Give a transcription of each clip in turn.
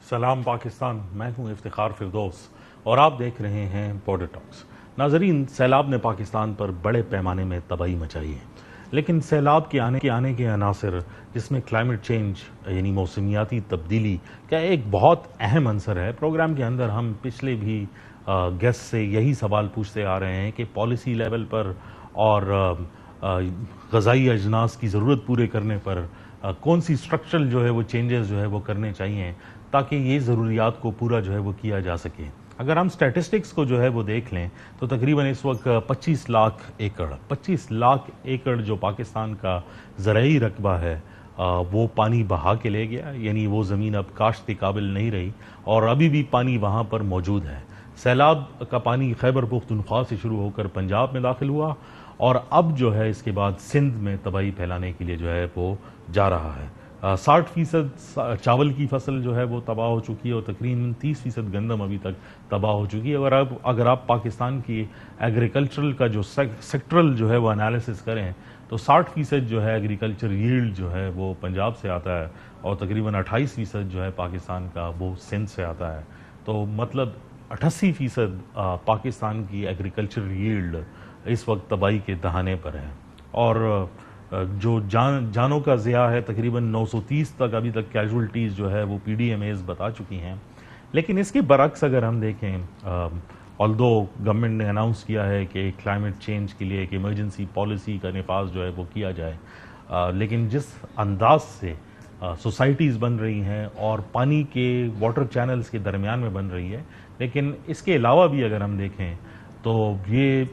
سلام پاکستان، میں ہوں افتخار فردوس اور آپ دیکھ رہے ہیں بارڈر ٹاکس۔ ناظرین، سیلاب نے پاکستان پر بڑے پیمانے میں تباہی مچائی ہے، لیکن سیلاب کے آنے کے عناصر جس میں کلائمیٹ چینج یعنی موسمیاتی تبدیلی کا ایک بہت اہم عنصر ہے۔ پروگرام کے اندر ہم پچھلے بھی گیسٹ سے یہی سوال پوچھتے آ رہے ہیں کہ پالیسی لیول پر اور غذائی اجناس کی ضرورت پورے کرنے پر کون سی اسٹرکچرل جو ہے وہ چینجز جو ہے وہ کرنے چاہیے تاکہ یہ ضروریات کو پورا جو ہے وہ کیا جا سکے۔ اگر ہم سٹیٹسٹکس کو جو ہے وہ دیکھ لیں تو تقریباً اس وقت 25 لاکھ ایکڑ جو پاکستان کا زرعی رقبہ ہے وہ پانی بہا کے لے گیا، یعنی وہ زمین اب کاشت کے قابل نہیں رہی اور ابھی بھی پانی وہاں پر موجود ہے۔ سیلاب کا پانی خیبر پختونخوا سے شروع ہو کر پنجاب میں داخل ہوا اور اب جو ہے اس کے بعد سندھ میں تباہی پھیلانے کے لیے جو ہے وہ جا رہا ہے۔ 60% چاول کی فصل جو ہے وہ تباہ ہو چکی ہے اور تقریباً 30% گندم ابھی تک تباہ ہو چکی ہے۔ اگر آپ پاکستان کی ایگریکلچرل کا جو سیکٹرل جو ہے وہ انالیسس کریں تو 60% جو ہے ایگریکلچر ییلڈ جو ہے وہ پنجاب سے آتا ہے اور تقریباً 28% جو ہے پاکستان کا وہ سندھ سے آتا ہے۔ تو مطلب 88% پاکستان کی ایگریکلچر ییلڈ اس وقت تباہی کے دہانے پر ہے اور جو جانوں کا ضیاع ہے تقریباً 930 تک ابھی تک کیجولٹیز جو ہے وہ PDMAs بتا چکی ہیں۔ لیکن اس کے برعکس اگر ہم دیکھیں، آلدو گورنمنٹ نے اناؤنس کیا ہے کہ کلائمیٹ چینج کے لیے ایک ایمرجنسی پالیسی کا نفاذ جو ہے وہ کیا جائے، لیکن جس انداز سے سوسائٹیز بن رہی ہیں اور پانی کے واٹر چینلز کے درمیان میں بن رہی ہے، لیکن اس کے علاوہ بھی اگر ہم دیکھیں تو یہ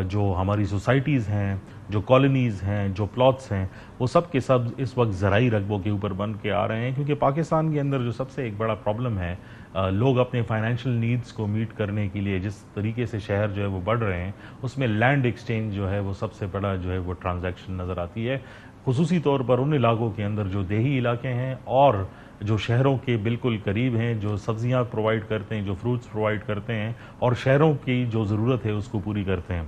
جو ہماری سوسائٹیز ہیں، جو کالونیز ہیں، جو پلاٹس ہیں، وہ سب کے سب اس وقت زرعی رقبوں کے اوپر بن کے آ رہے ہیں، کیونکہ پاکستان کے اندر جو سب سے ایک بڑا پرابلم ہے، لوگ اپنے فائنینشیل نیڈز کو میٹ کرنے کے لیے جس طریقے سے شہر جو ہے وہ بڑھ رہے ہیں اس میں لینڈ ایکسچینج جو ہے وہ سب سے بڑا جو ہے وہ ٹرانزیکشن نظر آتی ہے، خصوصی طور پر ان علاقوں کے اندر جو دیہی علاقے ہیں اور جو شہروں کے بالکل قریب ہیں، جو سبزیاں پرووائڈ کرتے ہیں، جو فروٹس پرووائڈ کرتے ہیں اور شہروں کی جو ضرورت ہے اس کو پوری کرتے ہیں۔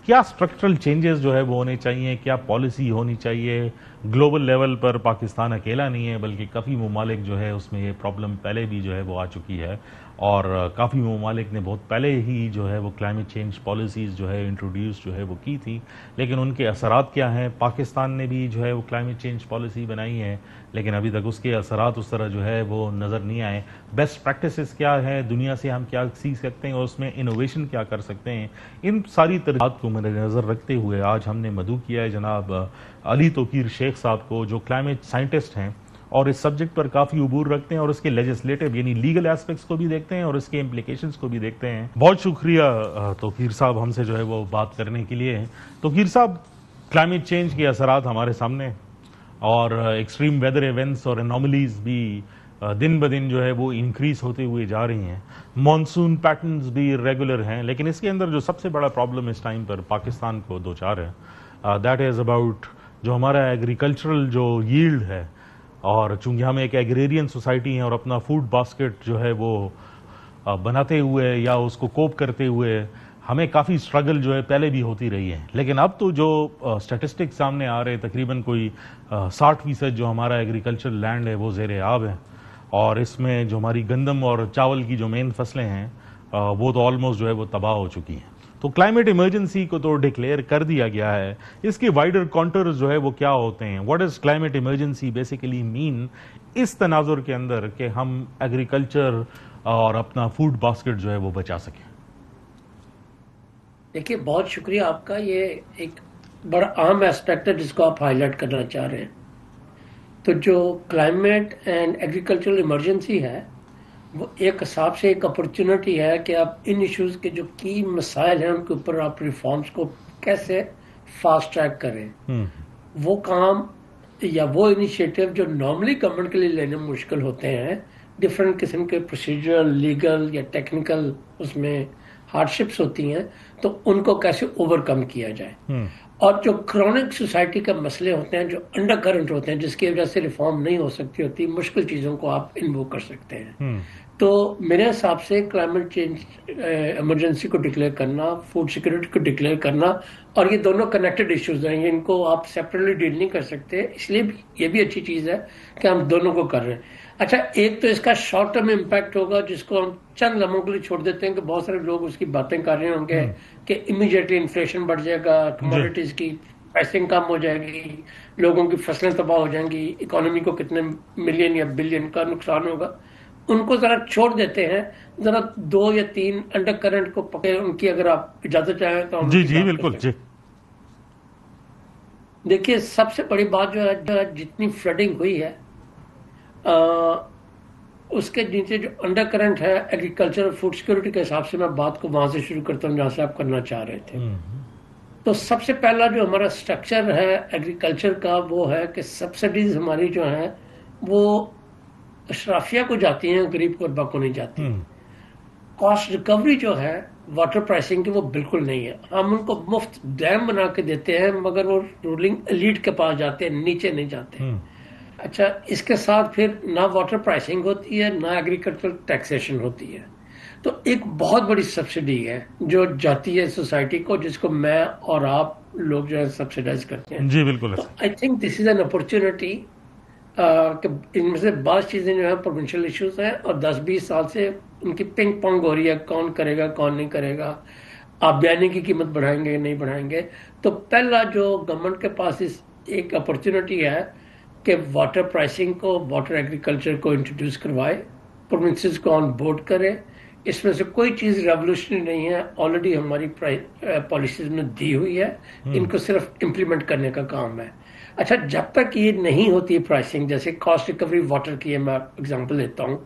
کیا اسٹرکچرل چینجز جو ہے وہ ہونے چاہیے، کیا پالیسی ہونی چاہیے؟ گلوبل لیول پر پاکستان اکیلا نہیں ہے بلکہ کافی ممالک جو ہے اس میں یہ پرابلم پہلے بھی جو ہے وہ آ چکی ہے اور کافی ممالک نے بہت پہلے ہی جو ہے وہ کلائمیٹ چینج پالیسیز جو ہے انٹروڈیوس جو ہے وہ کی تھی، لیکن ان کے اثرات کیا ہیں؟ پاکستان نے بھی جو ہے وہ کلائمیٹ چینج پالیسی بنائی ہے لیکن ابھی تک اس کے اثرات اس طرح جو ہے وہ نظر نہیں آئے۔ بیسٹ پریکٹسز کیا ہے، دنیا سے ہم کیا سیکھ سکتے ہیں اور اس میں انوویشن کیا کر سکتے ہیں؟ ان ساری ترجیحات کو مد نظر رکھتے ہوئے آج ہم نے مدعو کیا ہے جناب علی توقیر شیخ صاحب کو، جو کلائمیٹ سائنٹسٹ ہیں اور اس سبجیکٹ پر کافی عبور رکھتے ہیں اور اس کے لیجسلیٹو یعنی لیگل ایسپیکٹس کو بھی دیکھتے ہیں اور اس کے امپلیکیشنز کو بھی دیکھتے ہیں۔ بہت شکریہ توقیر صاحب ہم سے جو ہے وہ بات کرنے کے لیے۔ توقیر صاحب، کلائمیٹ چینج کے اثرات ہمارے سامنے اور ایکسٹریم ویدر ایونٹس اور انوملیز بھی دن بدن جو ہے وہ انکریز ہوتے ہوئے جا رہی ہیں، مانسون پیٹرنز بھی ریگولر ہیں، لیکن اس کے اندر جو سب سے بڑا پرابلم اس ٹائم پر پاکستان کو دوچار ہے دیٹ از اباؤٹ جو ہمارا ایگریکلچرل جو ییلڈ ہے، اور چونکہ ہم ایک ایگریرین سوسائٹی ہیں اور اپنا فوڈ باسکٹ جو ہے وہ بناتے ہوئے یا اس کو کوپ کرتے ہوئے ہمیں کافی اسٹرگل جو ہے پہلے بھی ہوتی رہی ہے، لیکن اب تو جو اسٹیٹسٹک سامنے آ رہے تقریباً کوئی 60% جو ہمارا ایگریکلچر لینڈ ہے وہ زیر آب ہے اور اس میں جو ہماری گندم اور چاول کی جو مین فصلیں ہیں وہ تو آلموسٹ جو ہے وہ تباہ ہو چکی ہیں۔ تو کلائمیٹ ایمرجنسی کو تو ڈکلیئر کر دیا گیا ہے، اس کے وائڈر کانٹرز جو ہے وہ کیا ہوتے ہیں؟ What is climate emergency basically مین اس تناظر کے اندر کہ ہم ایگریکلچر اور اپنا فوڈ باسکٹ جو ہے وہ بچا سکیں؟ دیکھیے، بہت شکریہ آپ کا، یہ ایک بڑا اہم ایسپیکٹ ہے جس کو آپ ہائی لائٹ کرنا چاہ رہے ہیں۔ تو جو کلائمیٹ اینڈ ایگریکلچرل ایمرجنسی ہے وہ ایک حساب سے ایک اپرچونٹی ہے کہ آپ ان ایشوز کے جو کی مسائل ہیں ان کے اوپر آپ ریفارمز کو کیسے فاسٹ ٹریک کریں۔ وہ کام یا وہ انیشیٹو جو نارملی گورنمنٹ کے لیے لینے مشکل ہوتے ہیں، ڈفرینٹ قسم کے پروسیجرل، لیگل یا ٹیکنیکل اس میں ہارڈشپس ہوتی ہیں، تو ان کو کیسے اوور کم کیا جائے۔ اور جو کرونک سوسائٹی کے مسئلے ہوتے ہیں، جو انڈر کرنٹ ہوتے ہیں، جس کی وجہ سے ریفارم نہیں ہو سکتی ہوتی، مشکل چیزوں کو آپ انوو کر سکتے ہیں۔ تو میرے حساب سے کلائمیٹ چینج ایمرجنسی کو ڈکلیئر کرنا، فوڈ سیکورٹی کو ڈکلیئر کرنا اور یہ دونوں کنیکٹڈ ایشوز ہیں، ان کو آپ سیپریٹلی ڈیل نہیں کر سکتے، اس لیے یہ بھی اچھی چیز ہے کہ ہم دونوں کو کر رہے ہیں۔ اچھا، ایک تو اس کا شارٹ ٹرم امپیکٹ ہوگا جس کو ہم چند لمحوں کے لیے چھوڑ دیتے ہیں کہ بہت سارے لوگ اس کی باتیں کر رہے ہوں گے کہ امیڈیٹلی انفلیشن بڑھ جائے گا، کموڈیٹیز کی پرائسنگ کم ہو جائے گی، لوگوں کی فصلیں تباہ ہو جائیں گی، اکانومی کو کتنے ملین یا بلین کا نقصان ہوگا۔ ان کو ذرا چھوڑ دیتے ہیں، ذرا 2 یا 3 انڈر کرنٹ کو پکڑے، ان کی اگر آپ اجازت چاہیں تو ہم جی بالکل جی۔ دیکھیے، سب سے بڑی بات جو ہے جتنی فلڈنگ ہوئی ہے اس کے نیچے جو انڈر کرنٹ ہے ایگریکلچر اور فوڈ سیکورٹی کے حساب سے میں بات کو وہاں سے شروع کرتا ہوں جہاں سے آپ کرنا چاہ رہے تھے۔ تو سب سے پہلا جو ہمارا سٹرکچر ہے ایگریکلچر کا وہ ہے کہ سبسڈیز ہماری جو ہیں وہ اشرافیہ کو جاتی ہیں، غریب غربا کو نہیں جاتی۔ کاسٹ ریکوری جو ہے واٹر پرائسنگ کی وہ بالکل نہیں ہے، ہم ان کو مفت ڈیم بنا کے دیتے ہیں مگر وہ رولنگ ایلیٹ کے پاس جاتے ہیں، نیچے نہیں جاتے۔ اچھا، اس کے ساتھ پھر نہ واٹر پرائسنگ ہوتی ہے نہ ایگریکلچر ٹیکسیشن ہوتی ہے، تو ایک بہت بڑی سبسڈی ہے جو جاتی ہے سوسائٹی کو، جس کو میں اور آپ لوگ جو ہے سبسڈائز کرتے ہیں۔ جی بالکل۔ I think this is an opportunity کہ ان میں سے بعض چیزیں جو ہیں پروونشل ایشوز ہیں اور 10-20 سال سے ان کی پنگ پونگ ہو رہی ہے، کون کرے گا کون نہیں کرے گا، آپ بیانی کی قیمت بڑھائیں گے نہیں بڑھائیں گے۔ تو پہلا جو گورنمنٹ کے پاس ایک اپرچونٹی ہے کہ واٹر پرائسنگ کو، واٹر ایگریکلچر کو انٹروڈیوس کروائے، پروونسز کو آن بورڈ کرے۔ اس میں سے کوئی چیز ریولوشنری نہیں ہے، آلریڈی ہماری پالیسیز میں دی ہوئی ہے، ان کو صرف امپلیمنٹ کرنے کا کام ہے۔ اچھا، جب تک یہ نہیں ہوتی پرائسنگ، جیسے کاسٹ ریکوری واٹر کی ہے، میں اگزامپل لیتا ہوں،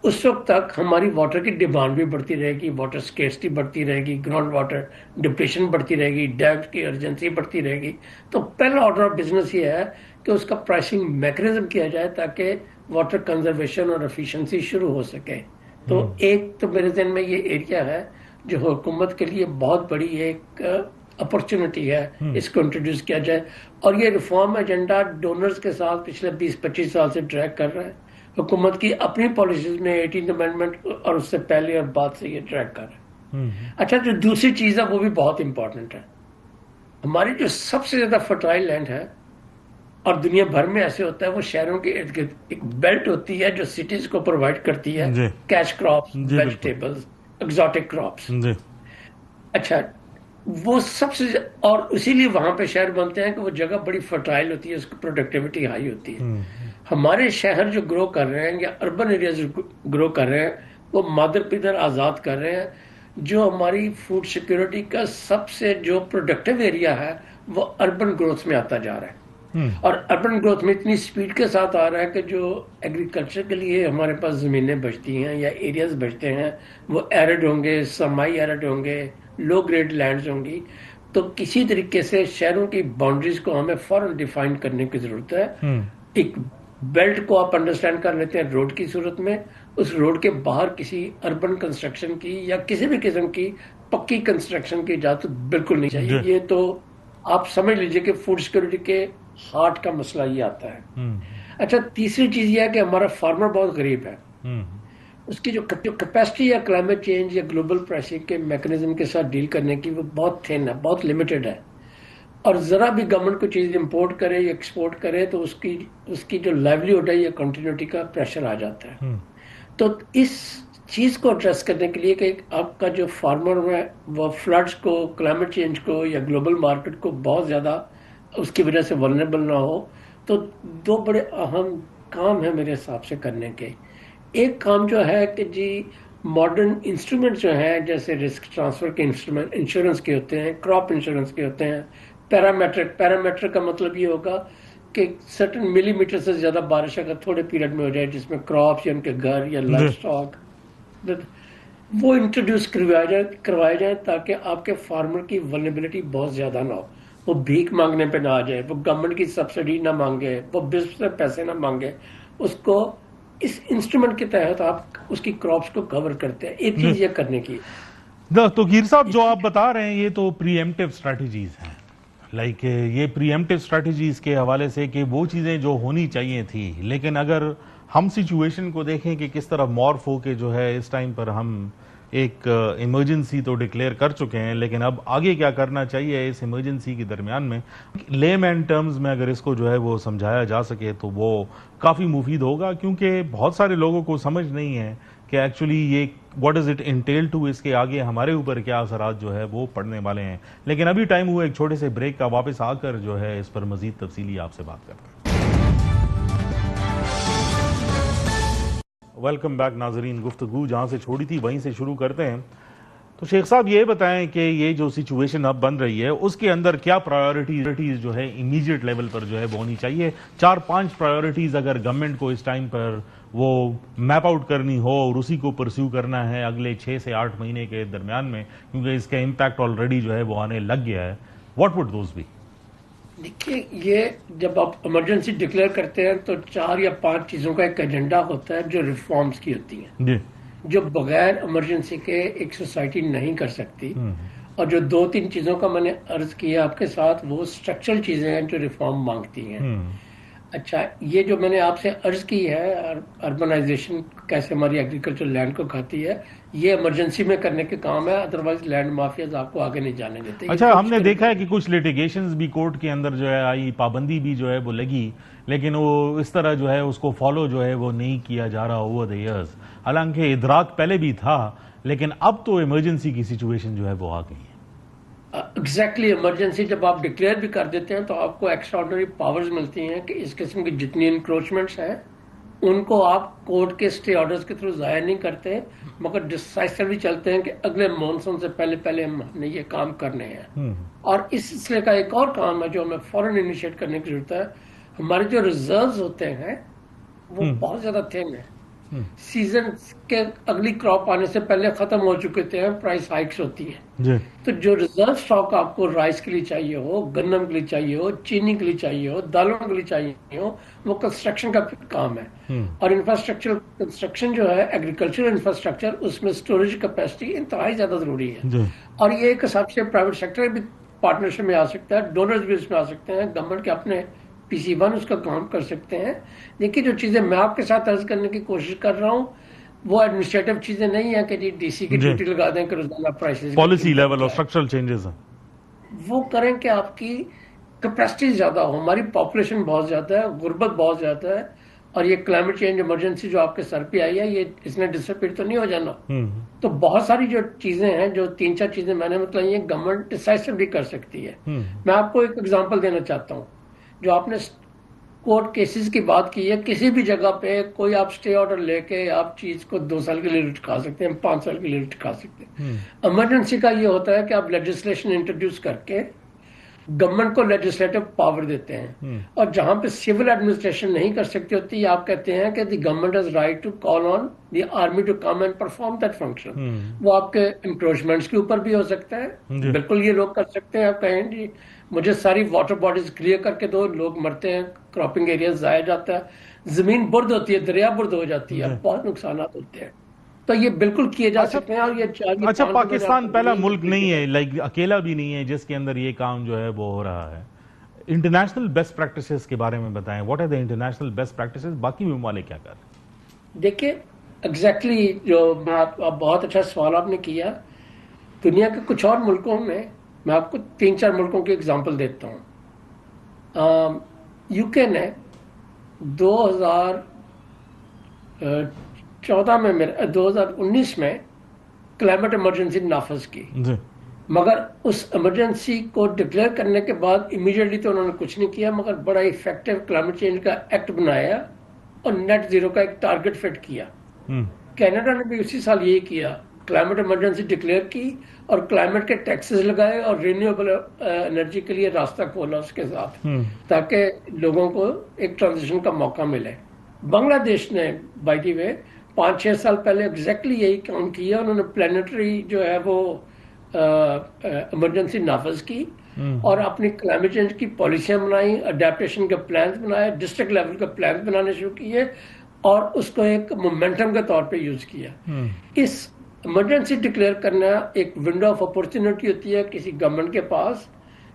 اس وقت تک ہماری واٹر کی ڈیمانڈ بھی بڑھتی رہے گی، واٹر اسکیرسٹی بڑھتی رہے گی، گراؤنڈ واٹر ڈپلیشن بڑھتی رہے گی، ڈیمز کی ارجنسی بڑھتی رہے گی۔ تو پہلا آرڈر آف بزنس یہ ہے کہ اس کا پرائسنگ میکنزم کیا جائے تاکہ واٹر کنزرویشن اور ایفیشنسی شروع ہو سکے۔ تو ایک تو میرے ذہن میں یہ ایریا ہے جو حکومت کے لیے بہت بڑی ایک اپرچونٹی ہے، اس کو انٹروڈیوس کیا جائے۔ اور یہ ریفارم ایجنڈا ڈونرز کے ساتھ پچھلے 20-25 سال سے ٹریک کر رہا ہے، حکومت کی اپنی پالیسیز میں 18 امینڈمنٹ اور اس سے پہلے اور بعد سے یہ ٹریک کر رہا ہے۔ اچھا، جو دوسری چیز ہے وہ بھی بہت امپورٹنٹ ہے، ہماری جو سب سے زیادہ فرٹائل لینڈ ہے اور دنیا بھر میں ایسے ہوتا ہے، وہ شہروں کے ارد گرد ایک بیلٹ ہوتی ہے جو سٹیز کو پرووائڈ کرتی ہے cash crops, vegetables, exotic crops. اچھا، وہ سب سے اور اسی لیے وہاں پہ شہر بنتے ہیں کہ وہ جگہ بڑی فرٹائل ہوتی ہے، اس کی پروڈکٹیوٹی ہائی ہوتی ہے۔ ہمارے شہر جو گرو کر رہے ہیں یا اربن ایریاز گرو کر رہے ہیں، وہ مادر پدر آزاد کر رہے ہیں۔ جو ہماری فوڈ سیکیورٹی کا سب سے جو پروڈکٹیو ایریا ہے وہ اربن گروتھ میں آتا جا رہا ہے، اور اربن گروتھ میں اتنی سپیڈ کے ساتھ آ رہا ہے کہ جو ایگریکلچر کے لیے ہمارے پاس زمینیں بچتی ہیں یا ایریاز بچتے ہیں وہ ایرڈ ہوں گے، سمائی ایرڈ ہوں گے، لو گریڈ لینڈز ہوں گی۔ تو کسی طریقے سے شہروں کی باؤنڈریز کو ہمیں فوراً ڈیفائن کرنے کی ضرورت ہے۔ ایک بیلٹ کو آپ انڈرسٹینڈ کر لیتے ہیں روڈ کی صورت میں، اس روڈ کے باہر کسی اربن کنسٹرکشن کی یا کسی بھی قسم کی پکی کنسٹرکشن کی اجازت بالکل نہیں چاہیے۔ یہ تو آپ سمجھ لیجئے کہ فوڈ سیکورٹی کے ہارٹ کا مسئلہ یہ آتا ہے۔ اچھا، تیسری چیز یہ ہے کہ ہمارا فارمر بہت غریب ہے، اس کی جو کیپیسٹی یا کلائمیٹ چینج یا گلوبل پرائسنگ کے میکنزم کے ساتھ ڈیل کرنے کی وہ بہت تھن ہے، بہت لمیٹڈ ہے، اور ذرا بھی گورنمنٹ کو چیز امپورٹ کرے یا ایکسپورٹ کرے تو اس کی جو لائیولیہڈ ہے یا کنٹینیوٹی کا پریشر آ جاتا ہے۔ تو اس چیز کو ایڈریس کرنے کے لیے کہ آپ کا جو فارمر ہے وہ فلڈز کو، کلائمیٹ چینج کو یا گلوبل مارکیٹ کو بہت زیادہ اس کی وجہ سے ولنریبل نہ ہو، تو 2 بڑے اہم کام ہیں میرے حساب سے کرنے کے۔ ایک کام جو ہے کہ جی ماڈرن انسٹرومنٹ جو ہیں جیسے رسک ٹرانسفر کے انسٹرومنٹ انشورنس کے ہوتے ہیں، کراپ انشورنس کے ہوتے ہیں، پیرامیٹرک کا مطلب یہ ہوگا کہ سرٹن ملی میٹر سے زیادہ بارش اگر تھوڑے پیریڈ میں ہو جائے جس میں کراپس یا ان کے گھر یا لائف اسٹاک، وہ انٹروڈیوس کروائے جائیں تاکہ آپ کے فارمر کی ولنریبلٹی بہت زیادہ نہ ہو، وہ بھیک مانگنے پہ نہ آ جائے، وہ گورنمنٹ کی سبسڈی نہ مانگے، وہ بزنس سے پیسے نہ مانگے، اس کو اس انسٹرومنٹ کے تحت آپ اس کی کراپس کو کور کرتے ہیں۔ ایک چیز یہ کرنے کی تو گیر صاحب جو آپ بتا رہے ہیں یہ تو پری ایمپٹیو اسٹریٹجیز ہیں، لائک یہ پری ایمپٹیو اسٹریٹجیز کے حوالے سے کہ وہ چیزیں جو ہونی چاہیے تھی، لیکن اگر ہم سچویشن کو دیکھیں کہ کس طرح مورف ہو کے جو ہے اس ٹائم پر ہم ایک ایمرجنسی تو ڈکلیئر کر چکے ہیں، لیکن اب آگے کیا کرنا چاہیے اس ایمرجنسی کے درمیان میں؟ لے مین ٹرمز میں اگر اس کو جو ہے وہ سمجھایا جا سکے تو وہ کافی مفید ہوگا، کیونکہ بہت سارے لوگوں کو سمجھ نہیں ہے کہ ایکچولی یہ what is it until to, اس کے آگے ہمارے اوپر کیا اثرات جو ہے وہ پڑنے والے ہیں. لیکن ابھی ٹائم ہوا ایک چھوٹے سے بریک کا، واپس آ کر جو ہے اس پر مزید تفصیلی آپ سے بات کرتے ہیں. ویلکم بیک ناظرین. گفتگو جہاں سے چھوڑی تھی وہیں سے شروع کرتے ہیں. تو شیخ صاحب یہ بتائیں کہ یہ جو سچویشن اب بن رہی ہے اس کے اندر کیا پرائیورٹیز جو ہے امیجیٹ لیول پر جو ہے وہ ہونی چاہیے؟ 4-5 پرائیورٹیز اگر گورنمنٹ کو اس ٹائم پر وہ میپ آؤٹ کرنی ہو اور اسی کو پرسیو کرنا ہے اگلے 6 سے 8 مہینے کے درمیان میں، کیونکہ اس کا امپیکٹ آلریڈی جو ہے وہ آنے لگ گیا ہے، واٹ وڈ دوز بی؟ دیکھیے، یہ جب آپ ایمرجنسی ڈکلیئر کرتے ہیں تو 4 یا 5 چیزوں کا ایک ایجنڈا ہوتا ہے جو ریفارمز کی ہوتی ہیں، جی، جو بغیر ایمرجنسی کے ایک سوسائٹی نہیں کر سکتی. اور جو 2-3 چیزوں کا میں نے عرض کیا آپ کے ساتھ، وہ اسٹرکچرل چیزیں ہیں جو ریفارم مانگتی ہیں. اچھا، یہ جو میں نے آپ سے عرض کی ہے اربنائزیشن کیسے ہماری ایگریکلچر لینڈ کو کھاتی ہے، یہ ایمرجنسی میں کرنے کے کام ہے، ادروائز لینڈ مافیاز آپ کو آگے نہیں جانے دیتے. اچھا، ہم نے دیکھا ہے کہ کچھ لیٹیگیشنز بھی کورٹ کے اندر جو ہے آئی، پابندی بھی جو ہے وہ لگی، لیکن وہ اس طرح جو ہے اس کو فالو جو ہے وہ نہیں کیا جا رہا اوور دی ایئرز. حالانکہ ادراک پہلے بھی تھا، لیکن اب تو ایمرجنسی کی سچویشن جو ہے وہ آ گئی ہے. ایگزیکٹلی، ایمرجنسی جب آپ ڈکلیئر بھی کر دیتے ہیں تو آپ کو ایکسٹرا آرڈنری پاورز ملتی ہیں کہ اس قسم کی جتنی انکروچمنٹس ہیں ان کو آپ کورٹ کے اسٹے آرڈرز کے تھرو ضائع نہیں کرتے، مگر ڈسائسیولی چلتے ہیں کہ اگلے مانسون سے پہلے ہم نے یہ کام کرنے ہیں. اور اس سلسلے کا ایک اور کام ہے جو ہمیں فوراً انیشیٹ کرنے کی ضرورت ہے. ہمارے جو ریزروز ہوتے ہیں وہ بہت زیادہ تھن ہیں. سیزن کے اگلی کراپ آنے سے پہلے ختم ہو چکے تھے، پرائس ہائکس ہوتی ہے. تو جو ریزرو اسٹاک آپ کو رائس کے لیے چاہیے ہو، گندم کے لیے چاہیے ہو، چینی کے لیے چاہیے ہو، دالوں کے لیے چاہیے ہو، وہ کنسٹرکشن کا کام ہے. اور انفراسٹرکچر کنسٹرکشن جو ہے ایگریکلچر انفراسٹرکچر، اس میں اسٹوریج کیپیسٹی انتہائی زیادہ ضروری ہے. اور یہ ایک حساب سے پرائیویٹ سیکٹر بھی پارٹنرشپ میں آ سکتا ہے، ڈونرز بھی اس میں آ سکتے ہیں، گورنمنٹ کے اپنے PC1 اس کا کام کر سکتے ہیں. دیکھیے، جو چیزیں میں آپ کے ساتھ عرض کرنے کی کوشش کر رہا ہوں وہ ایڈمنسٹریٹو چیزیں نہیں ہیں کہ جی ڈی سی کی ڈیوٹی لگا دیں کہ روزانہ پرائسز پالیسی لیول اور اسٹرکچرل چینجز ہیں، وہ کریں کہ آپ کی کیپیسٹی زیادہ ہو. ہماری پاپولیشن بہت زیادہ ہے، غربت بہت زیادہ ہے، اور یہ کلائمیٹ چینج ایمرجنسی جو آپ کے سر پہ آئی ہے، یہ اس نے ڈسپیئر تو نہیں ہو جانا. تو بہت ساری جو چیزیں ہیں، جو 3-4 چیزیں میں نے بتائی ہیں، گورنمنٹ ڈسائسو بھی کر سکتی ہے. میں آپ کو ایک ایگزامپل دینا چاہتا ہوں. جو آپ نے کورٹ کیسز کی بات کی ہے، کسی بھی جگہ پہ کوئی آپ اسٹے آرڈر لے کے آپ چیز کو 2 سال کے لیے لٹکا سکتے ہیں، 5 سال کے لیے لٹکا سکتے ہیں. ایمرجنسی کا یہ ہوتا ہے کہ آپ لیجسلیشن انٹروڈیوس کر کے گورنمنٹ کو لیجسلیٹو پاور دیتے ہیں، اور جہاں پہ سول ایڈمنسٹریشن نہیں کر سکتی ہوتی، آپ کہتے ہیں کہ the government has right to call on the army to come and perform that function. وہ آپ کے انکروچمنٹس کے اوپر بھی ہو سکتا ہے. بالکل یہ لوگ کر سکتے ہیں. آپ کہیں جی مجھے ساری واٹر باڈیز کلیئر کر کے دو، لوگ مرتے ہیں، کراپنگ ایریاز ضائع جاتا ہے، زمین برد ہوتی ہے، دریا برد ہو جاتی ہے، بہت نقصانات ہوتے ہیں. تو یہ بالکل کیے جا سکتے ہیں. اور یہ اچھا، پاکستان پہلا ملک نہیں ہے، لائک اکیلا بھی نہیں ہے جس کے اندر یہ کام جو ہے وہ ہو رہا ہے. انٹرنیشنل بیسٹ پریکٹسز کے بارے میں بتائیں، what are the international best practices, باقی ممالک کیا کر رہے ہیں؟ دیکھیں، ایگزیکٹلی جو بہت اچھا سوال آپ نے کیا. دنیا کے کچھ اور ملکوں میں میں آپ کو 3-4 ملکوں کی اگزامپل دیتا ہوں. UK نے 2019 میں کلائمیٹ ایمرجنسی نافذ کی، مگر اس ایمرجنسی کو ڈکلیئر کرنے کے بعد امیڈیٹلی تو انہوں نے کچھ نہیں کیا، مگر بڑا افیکٹو کلائمیٹ چینج کا ایکٹ بنایا اور نیٹ زیرو کا ایک ٹارگٹ فٹ کیا. کینیڈا نے بھی اسی سال یہی کیا، کلائمیٹ ایمرجنسی ڈکلیئر کی اور کلائمیٹ کے ٹیکسز لگائے اور رینیویبل انرجی کے لیے راستہ کھولا اس کے ساتھ، تاکہ لوگوں کو ایک ٹرانزیشن کا موقع ملے. بنگلہ دیش نے بائی دی وے 5-6 سال پہلے ایگزیکٹلی یہی کام کیا. انہوں نے پلانیٹری جو ہے وہ ایمرجنسی نافذ کی اور اپنی کلائمیٹ چینج کی پالیسیاں بنائی، اڈیپٹیشن کے پلانز بنائے، ڈسٹرکٹ لیول کے پلانز بنانے شروع کیے اور اس کو ایک مومنٹم کے طور پہ یوز کیا. اس ایمرجنسی ڈکلیئر کرنا ایک ونڈو آف اپورچونٹی ہوتی ہے کسی گورنمنٹ کے پاس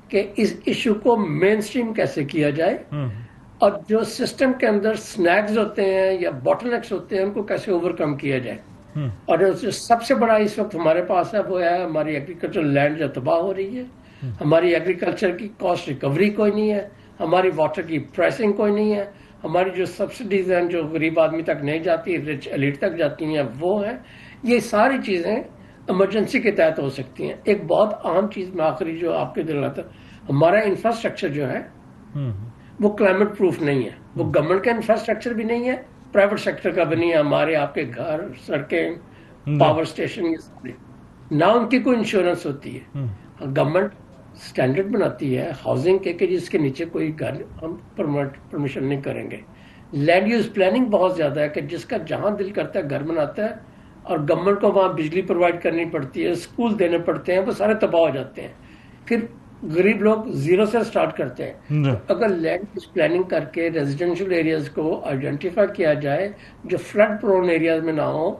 کہ اس ایشو کو مین سٹریم کیسے کیا جائے، اور جو سسٹم کے اندر سنیکس ہوتے ہیں یا باٹل نیکس ہوتے ہیں ان کو کیسے اوور کم کیا جائے. اور جو سب سے بڑا اس وقت ہمارے پاس ہے وہ ہے ہماری ایگریکلچر لینڈ جو تباہ ہو رہی ہے. ہماری ایگریکلچر کی کاسٹ ریکوری کوئی نہیں ہے, ہماری واٹر کی پرائسنگ کوئی نہیں ہے, ہماری جو سبسڈیز ہیں جو غریب آدمی تک نہیں جاتی, رچ ایلیٹ تک جاتی ہیں وہ ہیں. یہ ساری چیزیں ایمرجنسی کے تحت ہو سکتی ہیں. ایک بہت عام چیز میں آخری جو آپ کے دل آتا ہے, ہمارا انفراسٹرکچر جو ہے وہ کلائمیٹ پروف نہیں ہے. وہ گورنمنٹ کا انفراسٹرکچر بھی نہیں ہے, پرائیویٹ سیکٹر کا بھی نہیں ہے. ہمارے آپ کے گھر, سڑکیں, پاور اسٹیشن, یہ سارے نہ ان کی کوئی انشورنس ہوتی ہے. گورنمنٹ اسٹینڈرڈ بناتی ہے ہاؤسنگ کے کہ جس کے نیچے کوئی گھر ہم پرمیشن نہیں کریں گے. لینڈ یوز پلاننگ بہت زیادہ ہے کہ جس کا جہاں دل کرتا ہے گھر بناتا ہے, اور گورنمنٹ کو وہاں بجلی پرووائڈ کرنی پڑتی ہے, اسکول دینے پڑتے ہیں, وہ سارے تباہ ہو جاتے ہیں. پھر غریب لوگ زیرو سے سٹارٹ کرتے ہیں. تو اگر لینڈ یوز پلاننگ کر کے ریزیڈینشیل ایریاز کو آئیڈینٹیفائی کیا جائے جو فلڈ پرون ایریاز میں نہ ہو,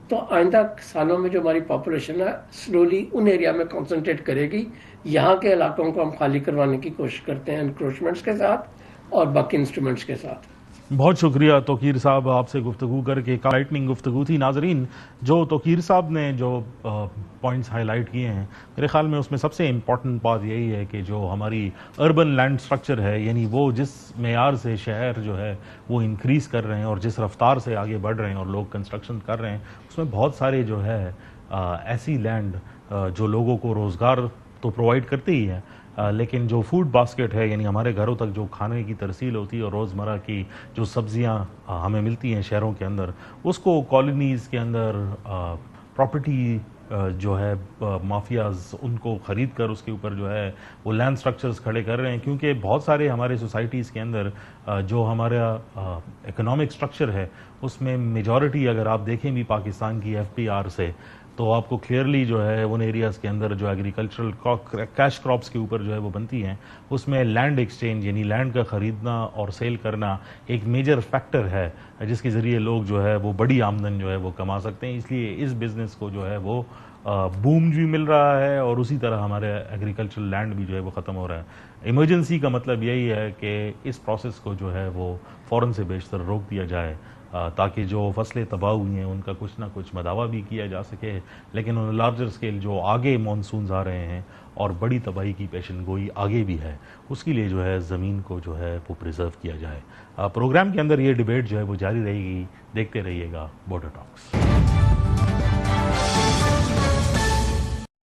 تو آئندہ سالوں میں جو ہماری پاپولیشن ہے سلولی ان ایریا میں کنسنٹریٹ کرے گی. یہاں کے علاقوں کو ہم خالی کروانے کی کوشش کرتے ہیں انکروچمنٹس کے ساتھ اور باقی انسٹرومنٹس کے ساتھ. بہت شکریہ توقیر صاحب, آپ سے گفتگو کر کے لائٹننگ گفتگو تھی. ناظرین, جو توقیر صاحب نے جو پوائنٹس ہائی لائٹ کیے ہیں, میرے خیال میں اس میں سب سے امپورٹنٹ بات یہی ہے کہ جو ہماری اربن لینڈ سٹرکچر ہے, یعنی وہ جس معیار سے شہر جو ہے وہ انکریز کر رہے ہیں اور جس رفتار سے آگے بڑھ رہے ہیں اور لوگ کنسٹرکشن کر رہے ہیں, اس میں بہت سارے جو ہے ایسی لینڈ جو لوگوں کو روزگار تو پرووائڈ کرتے ہی ہے, لیکن جو فوڈ باسکٹ ہے, یعنی ہمارے گھروں تک جو کھانے کی ترسیل ہوتی ہے اور روزمرہ کی جو سبزیاں ہمیں ملتی ہیں شہروں کے اندر, اس کو کالونیز کے اندر پراپرٹی جو ہے مافیاز ان کو خرید کر اس کے اوپر جو ہے وہ لینڈ سٹرکچرز کھڑے کر رہے ہیں. کیونکہ بہت سارے ہمارے سوسائٹیز کے اندر جو ہمارا اکنامک سٹرکچر ہے اس میں میجورٹی اگر آپ دیکھیں بھی پاکستان کی FPR سے, تو آپ کو کلیئرلی جو ہے ان ایریاز کے اندر جو ایگریکلچرل کیش کراپس کے اوپر جو ہے وہ بنتی ہیں, اس میں لینڈ ایکسچینج یعنی لینڈ کا خریدنا اور سیل کرنا ایک میجر فیکٹر ہے جس کے ذریعے لوگ جو ہے وہ بڑی آمدن جو ہے وہ کما سکتے ہیں. اس لیے اس بزنس کو جو ہے وہ بوم بھی مل رہا ہے اور اسی طرح ہمارے ایگریکلچرل لینڈ بھی جو ہے وہ ختم ہو رہا ہے. ایمرجنسی کا مطلب یہی ہے کہ اس پروسیس کو جو ہے وہ فوراً سے بیشتر روک دیا جائے تاکہ جو فصلیں تباہ ہوئی ہیں ان کا کچھ نہ کچھ مداوع بھی کیا جا سکے. لیکن ان لارجر اسکیل جو آگے مانسونز آ رہے ہیں اور بڑی تباہی کی پیشن گوئی آگے بھی ہے, اس کے لیے جو ہے زمین کو جو ہے وہ پریزرو کیا جائے. پروگرام کے اندر یہ ڈیبیٹ جو ہے وہ جاری رہے گی. دیکھتے رہیے گا بارڈر ٹاکس.